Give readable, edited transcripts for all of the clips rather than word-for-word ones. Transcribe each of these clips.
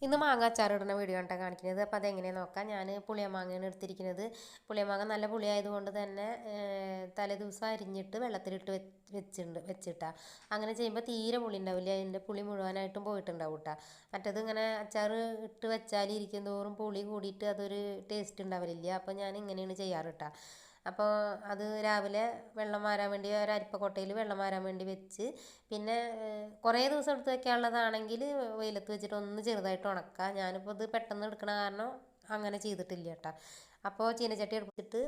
ഇന്ന് മാങ്ങ അച്ചാറിടുന്ന വീഡിയോ ആണ് കാണിക്കുന്നത്. അപ്പോൾ അതെങ്ങനെയാണ് നോക്കാം. ഞാൻ പുളിയമാങ്ങയാണ് എടുത്തിരിക്കുന്നത്. പുളിയമാങ്ങ നല്ല പുളിയായതുകൊണ്ട് തന്നെ തലേദിവസം അരിഞ്ഞിട്ട് വെള്ളത്തിലിട്ട് വെച്ചിട്ടാ. അങ്ങനെ ചെയ്യുമ്പോൾ തീരെ പുളി ഉണ്ടാവില്ല, അതിൻ്റെ പുളി മുഴുവനായിട്ടും പോയിട്ടുണ്ടാവും കേട്ടോ. മറ്റേത് ഇങ്ങനെ അച്ചാർ ഇട്ട് വെച്ചാൽ ഇരിക്കും തോറും പുളി കൂടിയിട്ട് അതൊരു ടേസ്റ്റ് ഉണ്ടാവില്ല. അപ്പോൾ ഞാൻ ഇങ്ങനെയാണ് ചെയ്യാറ് കേട്ടോ. അപ്പോൾ അത് രാവിലെ വെള്ളം വാരാൻ വേണ്ടി ഒരു അരിപ്പക്കൊട്ടയിൽ വെള്ളം വാരാൻ വേണ്ടി വെച്ച്, പിന്നെ കുറേ ദിവസം എടുത്ത് വെക്കാനുള്ളതാണെങ്കിൽ വെയിലത്ത് വെച്ചിട്ട് ഒന്ന് ചെറുതായിട്ട് ഉണക്കുക. ഞാനിപ്പോൾ ഇത് പെട്ടെന്ന് എടുക്കണ കാരണം അങ്ങനെ ചെയ്തിട്ടില്ല കേട്ടോ. അപ്പോൾ ചീനച്ചട്ടി എടുത്തിട്ട്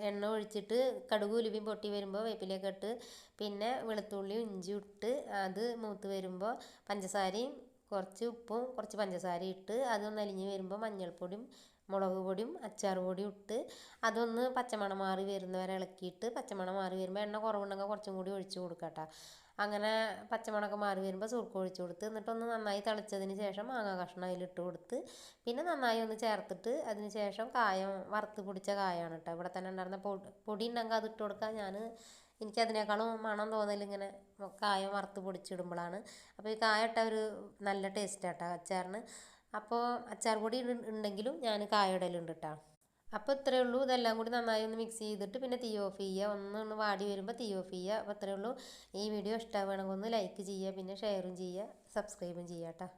എണ്ണ ഒഴിച്ചിട്ട് കടുക് ഉലുവയും പൊട്ടി വരുമ്പോൾ വേപ്പിലയൊക്കെ ഇട്ട്, പിന്നെ വെളുത്തുള്ളിയും ഇഞ്ചി ഇട്ട് അത് മൂത്ത് വരുമ്പോൾ പഞ്ചസാരയും കുറച്ച് ഉപ്പും കുറച്ച് പഞ്ചസാരയും ഇട്ട് അതൊന്ന് അലിഞ്ഞ് വരുമ്പോൾ മഞ്ഞൾപ്പൊടിയും മുളക് പൊടിയും അച്ചാർ പൊടിയും ഇട്ട് അതൊന്ന് പച്ചമണം മാറി വരുന്നവരെ ഇളക്കിയിട്ട്, പച്ചമണം മാറി വരുമ്പോൾ എണ്ണ കുറവുണ്ടെങ്കിൽ കുറച്ചും കൂടി ഒഴിച്ച് കൊടുക്കട്ടോ. അങ്ങനെ പച്ചമണമൊക്കെ മാറി വരുമ്പോൾ സുർക്ക ഒഴിച്ച് കൊടുത്ത് എന്നിട്ടൊന്ന് നന്നായി തിളച്ചതിന് ശേഷം മാങ്ങ കഷ്ണം അതിലിട്ട് കൊടുത്ത് പിന്നെ നന്നായി ഒന്ന് ചേർത്തിട്ട് അതിന് ശേഷം കായം വറുത്ത് പൊടിച്ച കായമാണ് കേട്ടോ. ഇവിടെ തന്നെ ഉണ്ടായിരുന്ന പൊടി ഉണ്ടെങ്കിൽ അത് ഇട്ട് കൊടുക്കുക. എനിക്കതിനേക്കാളും മണം തോന്നൽ ഇങ്ങനെ കായം വറുത്ത് പൊടിച്ചിടുമ്പോഴാണ്. അപ്പോൾ ഈ കായ ഇട്ട ഒരു നല്ല ടേസ്റ്റ് ആട്ടോ അച്ചാറിന്. അപ്പോൾ അച്ചാർ പൊടി ഉണ്ടെങ്കിലും ഞാൻ കായ ഇടലുണ്ട് കേട്ടോ. അപ്പോൾ ഇത്രയേ ഉള്ളൂ. ഇതെല്ലാം കൂടി നന്നായി ഒന്ന് മിക്സ് ചെയ്തിട്ട് പിന്നെ തീ ഓഫ് ചെയ്യുക. ഒന്ന് വാടി വരുമ്പോൾ തീ ഓഫ് ചെയ്യുക. അപ്പോൾ ഇത്രയേ ഉള്ളൂ. ഈ വീഡിയോ ഇഷ്ടമാവുകയാണെങ്കിൽ ഒന്ന് ലൈക്ക് ചെയ്യുക, പിന്നെ ഷെയറും ചെയ്യുക, സബ്സ്ക്രൈബും ചെയ്യുക കേട്ടോ.